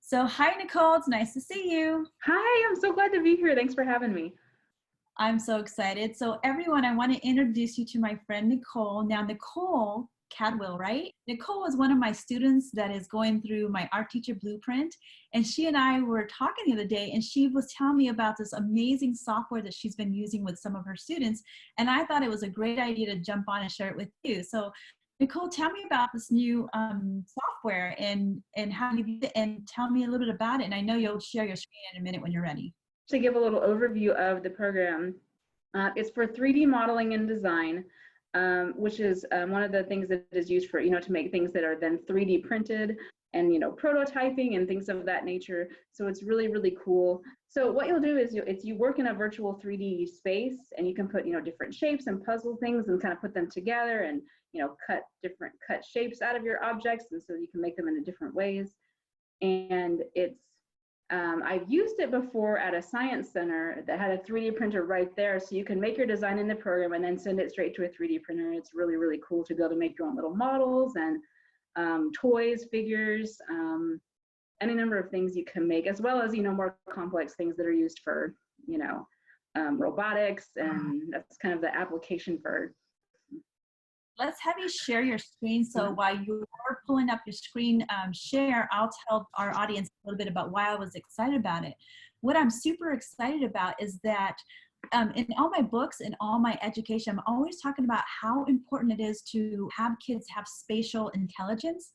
So hi, Nicole, it's nice to see you. Hi, I'm so glad to be here. Thanks for having me. I'm so excited. So everyone, I want to introduce you to my friend, Nicole. Now, Nicole Cadwell, right? Nicole is one of my students that is going through my art teacher blueprint. And she and I were talking the other day, and she was telling me about this amazing software that she's been using with some of her students. And I thought it was a great idea to jump on and share it with you. So Nicole, tell me about this new software and how you use it, and tell me a little bit about it. And I know you'll share your screen in a minute when you're ready. To give a little overview of the program, it's for 3D modeling and design, which is one of the things that is used for, to make things that are then 3D printed and, prototyping and things of that nature. So it's really, really cool. So what you'll do is you work in a virtual 3D space, and you can put, different shapes and puzzle things and kind of put them together and, cut shapes out of your objects. And so you can make them in different ways. And I've used it before at a science center that had a 3D printer right there. So you can make your design in the program and then send it straight to a 3D printer. It's really, really cool to be able to make your own little models and toys, figures, any number of things you can make, as well as, more complex things that are used for, robotics. And that's kind of the application for. Let's have you share your screen. So while you're pulling up your screen share, I'll tell our audience a little bit about why I was excited about it. What I'm super excited about is that in all my books and all my education, I'm always talking about how important it is to have kids have spatial intelligence.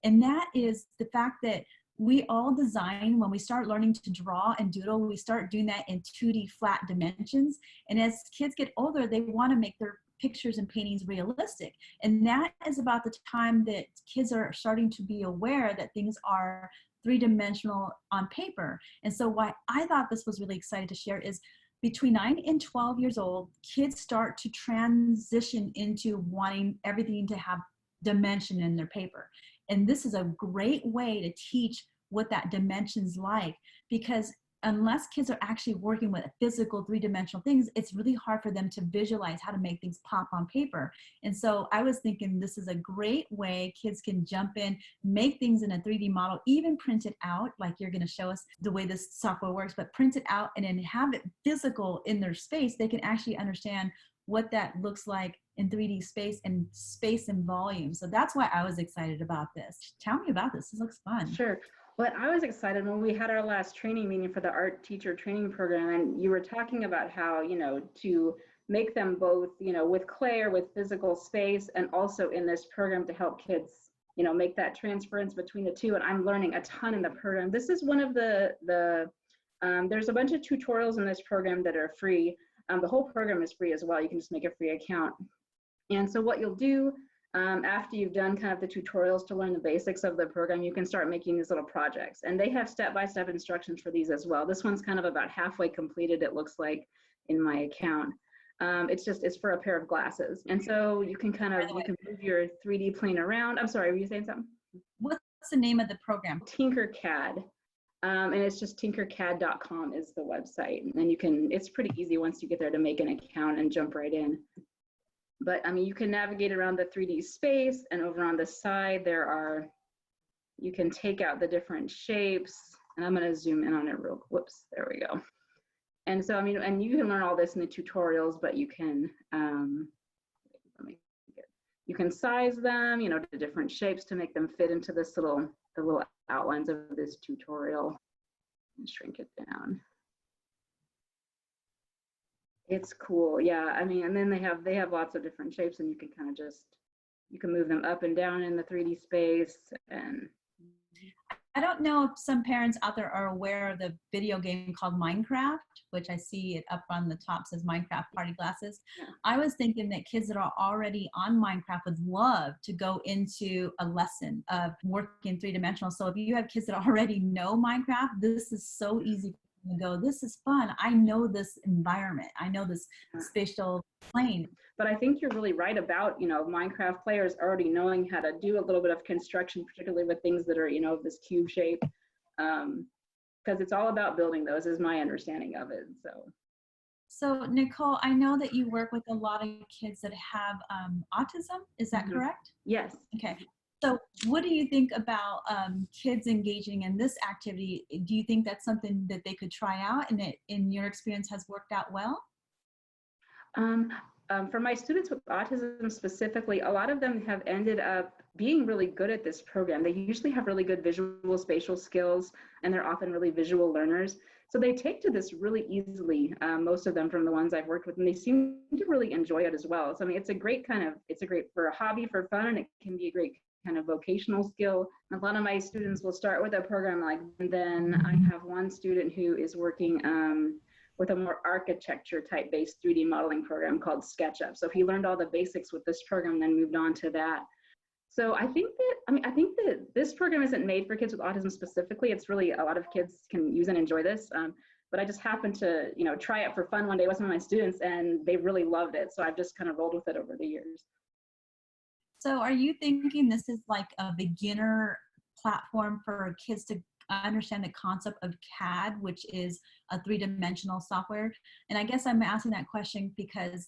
And that is the fact that we all design, when we start learning to draw and doodle, we start doing that in 2D flat dimensions. And as kids get older, they want to make their pictures and paintings realistic. And that is about the time that kids are starting to be aware that things are three-dimensional on paper. And so why I thought this was really exciting to share is between 9 and 12 years old, kids start to transition into wanting everything to have dimension in their paper. And this is a great way to teach what that dimension's like, because unless kids are actually working with physical three-dimensional things, it's really hard for them to visualize how to make things pop on paper. And so I was thinking this is a great way kids can jump in, make things in a 3D model, even print it out, like you're gonna show us the way this software works, but print it out and then have it physical in their space. They can actually understand what that looks like in 3D space and volume. So that's why I was excited about this. Tell me about this. This looks fun. Sure. Well, I was excited when we had our last training meeting for the art teacher training program, and you were talking about how, to make them both, with clay or with physical space, and also in this program to help kids, make that transference between the two. And I'm learning a ton in the program. This is one of there's a bunch of tutorials in this program that are free. The whole program is free as well. You can just make a free account. And so what you'll do after you've done kind of the tutorials to learn the basics of the program, you can start making these little projects. And they have step-by-step instructions for these as well. This one's kind of about halfway completed, it looks like, in my account. It's for a pair of glasses. And so you can move your 3D plane around. I'm sorry, were you saying something? What's the name of the program? TinkerCAD. And it's just tinkercad.com is the website. And it's pretty easy once you get there to make an account and jump right in. But you can navigate around the 3D space, and over on the side you can take out the different shapes, and I'm going to zoom in on it real quick. Whoops, there we go. And so, and you can learn all this in the tutorials, but you can, you can size them, to different shapes to make them fit into the little outlines of this tutorial, and shrink it down. It's cool, yeah. And then they have lots of different shapes, and you can kind of you can move them up and down in the 3D space. And I don't know if some parents out there are aware of the video game called Minecraft, which I see it up on the top says Minecraft Party Glasses. Yeah. I was thinking that kids that are already on Minecraft would love to go into a lesson of working three-dimensional. So if you have kids that already know Minecraft, this is so easy and go, this is fun. I know this environment. I know this spatial plane. But I think you're really right about, Minecraft players already knowing how to do a little bit of construction, particularly with things that are, of this cube shape. Because it's all about building those, is my understanding of it. So Nicole, I know that you work with a lot of kids that have autism. Is that correct? Yes. Okay. So what do you think about kids engaging in this activity? Do you think that's something that they could try out and it, in your experience, has worked out well? Um, for my students with autism specifically, a lot of them have ended up being really good at this program. They usually have really good visual spatial skills, and they're often really visual learners. So they take to this really easily, most of them from the ones I've worked with, and they seem to really enjoy it as well. So I mean, it's a great for a hobby, for fun, and it can be a great kind of vocational skill. A lot of my students will start with a program like, and then I have one student who is working with a more architecture type based 3D modeling program called SketchUp. So he learned all the basics with this program, then moved on to that. So I think that this program isn't made for kids with autism specifically. It's really, a lot of kids can use and enjoy this. But I just happened to, try it for fun one day with some of my students, and they really loved it. So I've just kind of rolled with it over the years. So are you thinking this is like a beginner platform for kids to understand the concept of CAD, which is a three-dimensional software? And I guess I'm asking that question because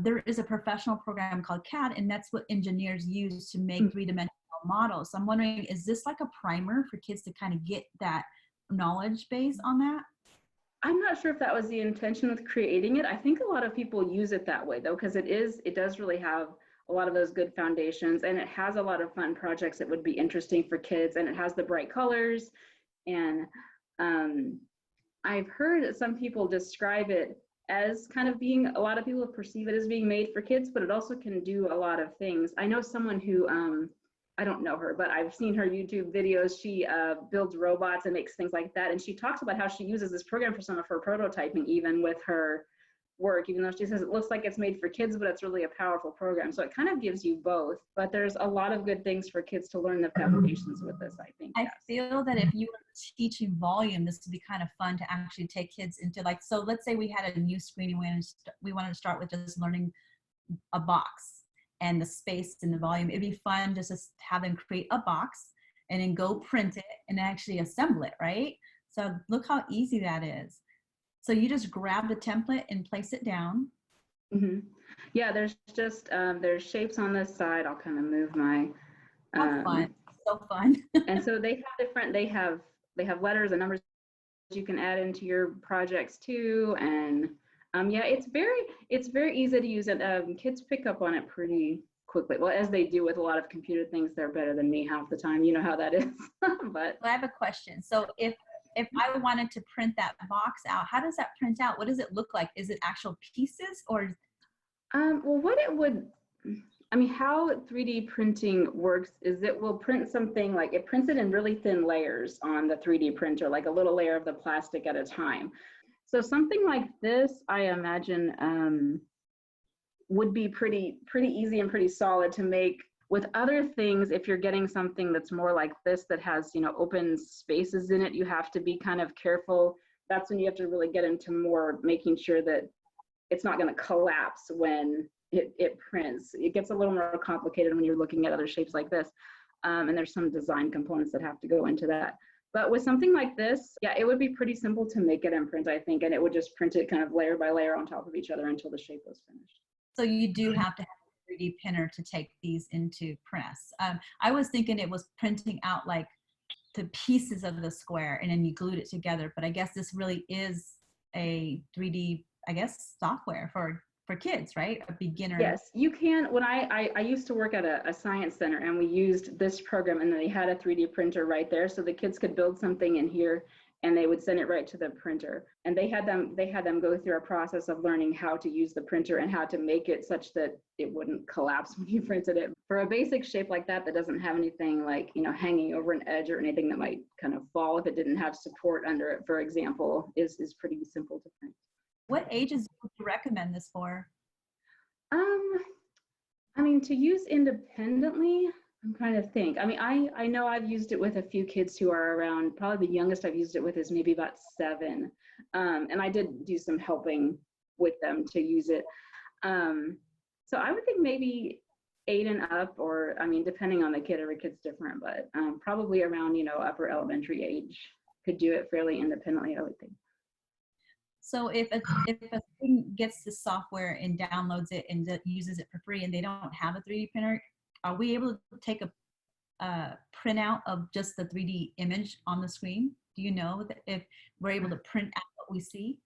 there is a professional program called CAD, and that's what engineers use to make three-dimensional models. So I'm wondering, is this like a primer for kids to kind of get that knowledge base on that? I'm not sure if that was the intention with creating it. I think a lot of people use it that way though, because it does really have a lot of those good foundations, and it has a lot of fun projects that would be interesting for kids, and it has the bright colors. And I've heard some people describe it as kind of being, a lot of people perceive it as being made for kids, but it also can do a lot of things. I know someone who, I don't know her, but I've seen her YouTube videos. She builds robots and makes things like that. And she talks about how she uses this program for some of her prototyping, even with her work, even though she says it looks like it's made for kids, but it's really a powerful program. So it kind of gives you both, but there's a lot of good things for kids to learn the foundations with this, I think. I feel that if you were teaching volume, this would be kind of fun to actually take kids into, like, so let's say we had a new screen and we wanted to start with just learning a box and the space and the volume. It'd be fun just to have them create a box and then go print it and actually assemble it, right? So look how easy that is. So you just grab the template and place it down. Mm-hmm. Yeah, there's just, there's shapes on this side. I'll kind of move my, How fun, so fun. and so they have different, they have letters and numbers you can add into your projects too. And yeah, it's very easy to use, and kids pick up on it pretty quickly. Well, as they do with a lot of computer things, they're better than me half the time. You know how that is. But I have a question. So if I wanted to print that box out, how does that print out? What does it look like? Is it actual pieces or? Well, what it would, I mean, how 3D printing works is it will print something, like it prints it in really thin layers on the 3D printer, like a little layer of the plastic at a time. So something like this, I imagine, would be pretty easy and pretty solid to make. With other things, if you're getting something that's more like this, that has, open spaces in it, you have to be kind of careful. That's when you have to really get into more making sure that it's not going to collapse when it prints. It gets a little more complicated when you're looking at other shapes like this. And there's some design components that have to go into that. But with something like this, yeah, it would be pretty simple to make it and print, I think, and it would just print it kind of layer by layer on top of each other until the shape was finished. So you do have to have a 3D printer to take these into press. I was thinking it was printing out like the pieces of the square and then you glued it together, but I guess this really is a 3D, I guess, software for kids, right? A beginner. Yes, you can. When I used to work at a science center, and we used this program, and they had a 3D printer right there, so the kids could build something in here and they would send it right to the printer. And they had them go through a process of learning how to use the printer and how to make it such that it wouldn't collapse when you printed it. For a basic shape like that doesn't have anything like, hanging over an edge or anything that might kind of fall if it didn't have support under it, for example, is pretty simple to print. What ages would you recommend this for? I mean, to use independently, I'm trying to think. I mean, I know I've used it with a few kids who are around, probably the youngest I've used it with is maybe about 7. And I did do some helping with them to use it. So I would think maybe 8 and up, or, I mean, depending on the kid, every kid's different, but probably around, upper elementary age could do it fairly independently, I would think. So if a student gets the software and downloads it and uses it for free and they don't have a 3D printer, are we able to take a printout of just the 3D image on the screen? Do you know that if we're able to print out what we see?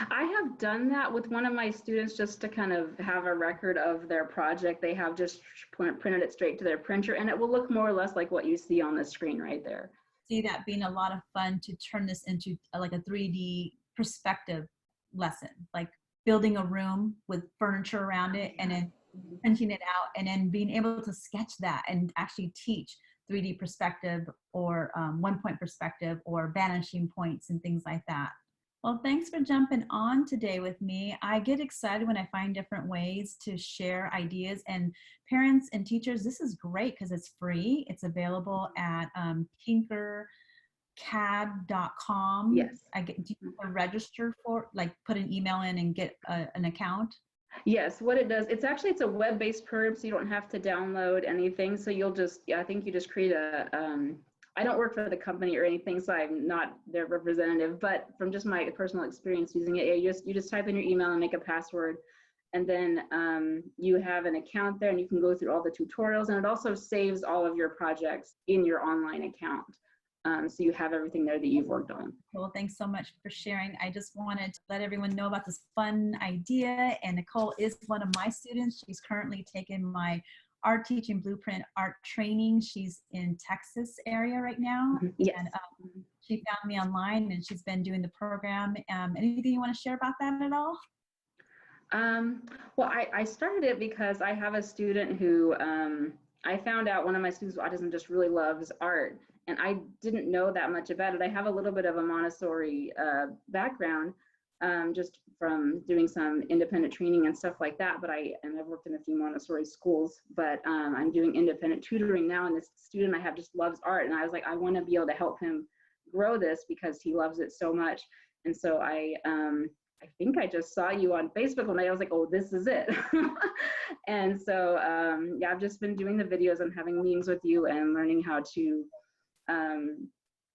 I have done that with one of my students just to kind of have a record of their project. They have just printed it straight to their printer, and it will look more or less like what you see on the screen right there. See that being a lot of fun to turn this into like a 3D perspective lesson, like building a room with furniture around it and then printing it out and then being able to sketch that and actually teach 3D perspective or 1-point perspective or vanishing points and things like that. Well, thanks for jumping on today with me. I get excited when I find different ways to share ideas, and parents and teachers, this is great because it's free. It's available at TinkerCAD.com. Yes. Do you have to register for, like put an email in and get an account? Yes, what it does, it's a web-based program, so you don't have to download anything. So you'll just, I think you just create a, I don't work for the company or anything, so I'm not their representative, but from just my personal experience using it, you just type in your email and make a password. And then you have an account there and you can go through all the tutorials, and it also saves all of your projects in your online account. So you have everything there that you've worked on. Well, thanks so much for sharing. I just wanted to let everyone know about this fun idea. And Nicole is one of my students. She's currently taking my art teaching blueprint art training. She's in Texas area right now. Yes. And she found me online and she's been doing the program. Anything you want to share about that at all? Well, I started it because I have a student who I found out one of my students with autism just really loves art, and I didn't know that much about it. I have a little bit of a Montessori background just from doing some independent training and stuff like that, and I've worked in a few Montessori schools, but I'm doing independent tutoring now, and this student I have just loves art, and I was like, I want to be able to help him grow this because he loves it so much. And so I think I just saw you on Facebook one day. I was like, oh, this is it. And so, yeah, I've just been doing the videos and having meetings with you and learning how to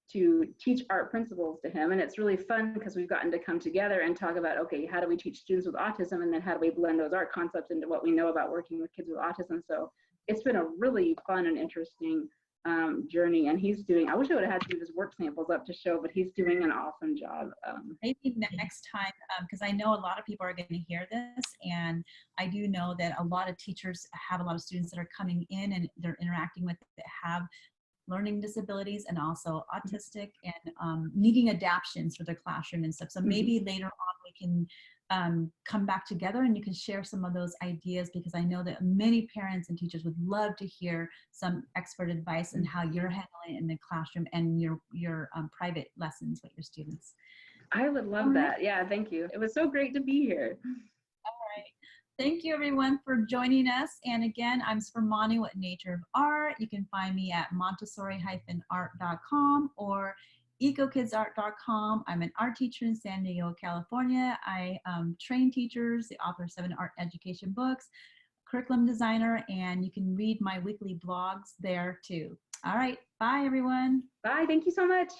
teach art principles to him. And it's really fun because we've gotten to come together and talk about, okay, how do we teach students with autism? And then how do we blend those art concepts into what we know about working with kids with autism? So it's been a really fun and interesting journey, and he's doing, I wish I would have had some of his work samples up to show, but he's doing an awesome job. Maybe next time, because I know a lot of people are going to hear this, and I do know that a lot of teachers have a lot of students that are coming in and they're interacting with that have learning disabilities and also autistic and needing adaptions for their classroom and stuff. So maybe later on we can come back together and you can share some of those ideas, because I know that many parents and teachers would love to hear some expert advice on how you're handling it in the classroom and your private lessons with your students. I would love that. Yeah, thank you. It was so great to be here. All right. Thank you everyone for joining us. And again, I'm Spramani with Nature of Art. You can find me at Montessori-art.com or ecokidsart.com. I'm an art teacher in San Diego, California. I train teachers, the author of 7 art education books, curriculum designer, and you can read my weekly blogs there too. All right. Bye, everyone. Bye. Thank you so much.